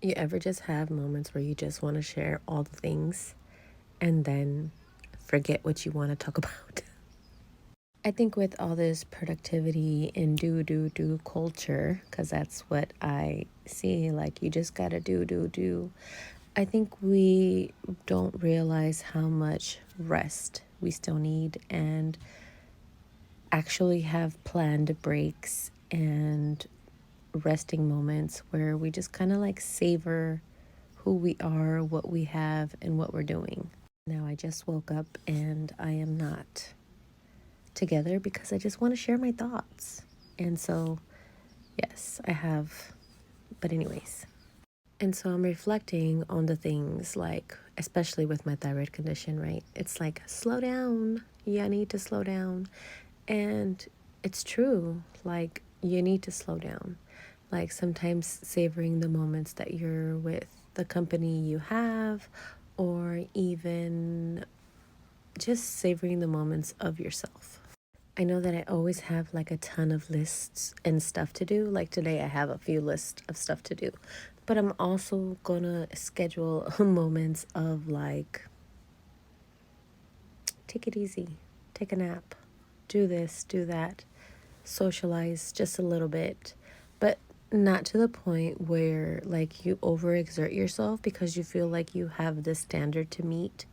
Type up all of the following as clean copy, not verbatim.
You ever just have moments where you just want to share all the things and then forget what you want to talk about? I think with all this productivity and do culture, because that's what I see, like you just gotta do. I think we don't realize how much rest we still need and actually have planned breaks and resting moments where we just kind of like savor who we are, what we have, and what we're doing. Now, I just woke up and I am not together because I just want to share my thoughts. And so, yes, I have, but, anyways. And so I'm reflecting on the things like, especially with my thyroid condition, right? It's like, slow down. Yeah, I need to slow down. And it's true. Like, you need to slow down. Like, sometimes savoring the moments that you're with the company you have, or even just savoring the moments of yourself. I know that I always have like a ton of lists and stuff to do. Like today, I have a few lists of stuff to do. But I'm also gonna schedule moments of like, take it easy, take a nap, do this, do that, socialize just a little bit, but not to the point where like you overexert yourself because you feel like you have this standard to meet,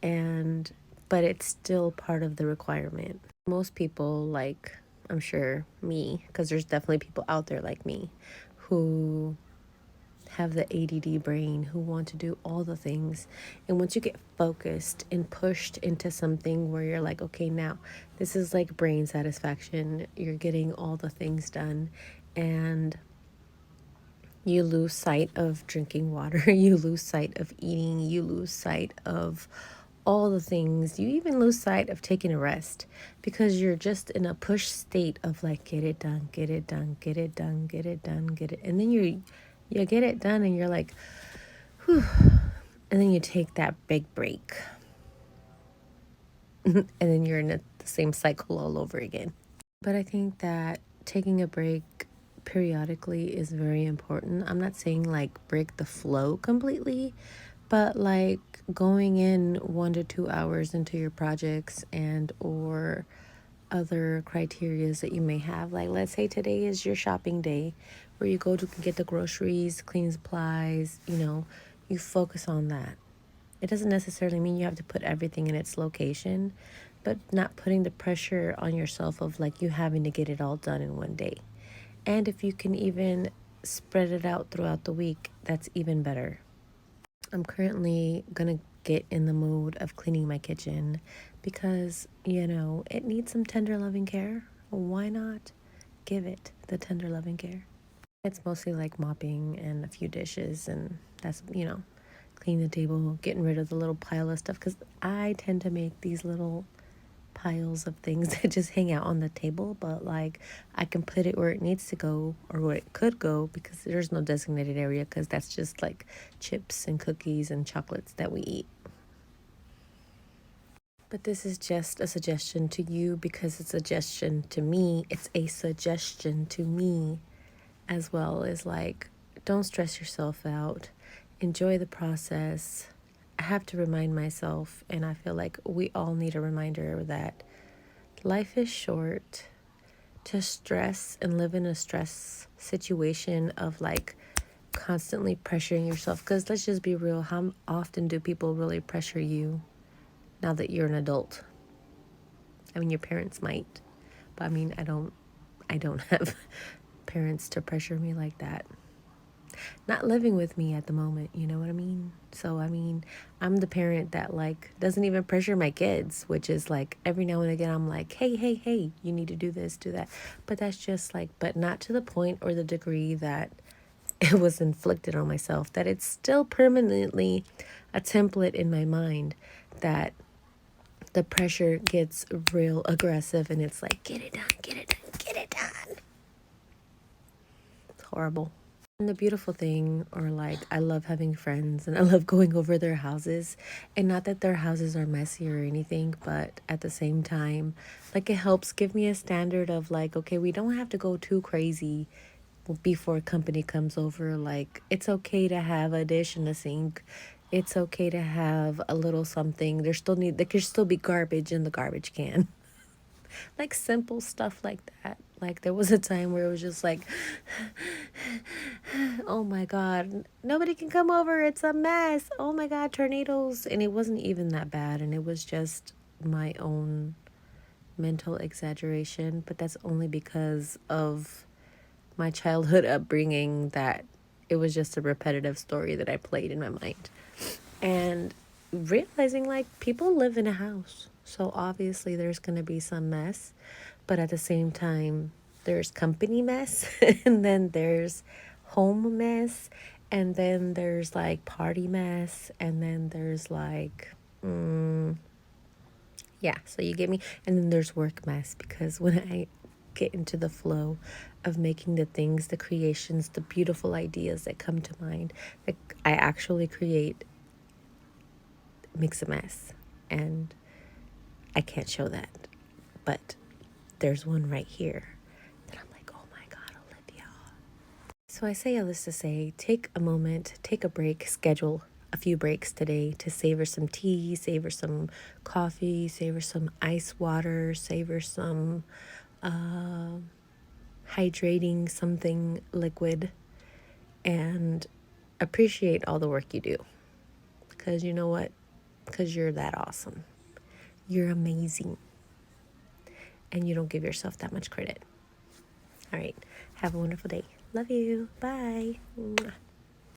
and but it's still part of the requirement. Most people, like I'm sure me, because there's definitely people out there like me who have the ADD brain, who want to do all the things. And once you get focused and pushed into something where you're like, okay, now this is like brain satisfaction, you're getting all the things done, and you lose sight of drinking water, you lose sight of eating, you lose sight of all the things. You even lose sight of taking a rest because you're just in a push state of like, get it done, get it done, get it done, get it done, get it. And then you get it done and you're like, whew. And then you take that big break. And then you're in the same cycle all over again. But I think that taking a break periodically is very important. I'm not saying like break the flow completely, but like going in 1 to 2 hours into your projects and or other criterias that you may have. Like let's say today is your shopping day where you go to get the groceries, clean supplies, you focus on that. It doesn't necessarily mean you have to put everything in its location, but not putting the pressure on yourself of like you having to get it all done in one day. And if you can even spread it out throughout the week, that's even better. I'm currently gonna get in the mood of cleaning my kitchen because, it needs some tender loving care. Why not give it the tender loving care? It's mostly like mopping and a few dishes, and that's, cleaning the table, getting rid of the little pile of stuff, because I tend to make these little piles of things that just hang out on the table, but like I can put it where it needs to go or where it could go because there's no designated area, because that's just like chips and cookies and chocolates that we eat. But this is just a suggestion to you because it's a suggestion to me. It's a suggestion to me as well as like, don't stress yourself out. Enjoy the process. I have to remind myself, and I feel like we all need a reminder that life is short. To stress and live in a stress situation of like constantly pressuring yourself, because let's just be real, how often do people really pressure you now that you're an adult? I mean, your parents might, but I mean, I don't have parents to pressure me like that. Not living with me at the moment, you know what I mean? So I mean, I'm the parent that like doesn't even pressure my kids, which is like every now and again I'm like, hey, you need to do this, do that. But that's just like, but not to the point or the degree that it was inflicted on myself, that it's still permanently a template in my mind that the pressure gets real aggressive and it's like, get it done, get it done, get it done. It's horrible. And the beautiful thing, or like, I love having friends and I love going over their houses. And not that their houses are messy or anything, but at the same time, like, it helps give me a standard of like, okay, we don't have to go too crazy before company comes over, like, it's okay to have a dish in the sink. It's okay to have a little something. There could still be garbage in the garbage can. Like simple stuff like that. Like there was a time where it was just like, oh my God, nobody can come over. It's a mess. Oh my God, tornadoes. And it wasn't even that bad. And it was just my own mental exaggeration. But that's only because of my childhood upbringing, that it was just a repetitive story that I played in my mind. And realizing like people live in a house. So obviously there's going to be some mess. But at the same time, there's company mess. And then there's home mess. And then there's like party mess. And then there's like, yeah, so you get me. And then there's work mess, because when I get into the flow of making the things, the creations, the beautiful ideas that come to mind, like I actually create, makes a mess. And I can't show that. But there's one right here that I'm like, oh my God, Olivia. So I say all this to say, take a moment, take a break, schedule a few breaks today to savor some tea, savor some coffee, savor some ice water, savor some hydrating something liquid, and appreciate all the work you do. Because you know what? Because you're that awesome. You're amazing. And you don't give yourself that much credit. All right. Have a wonderful day. Love you. Bye. Mwah.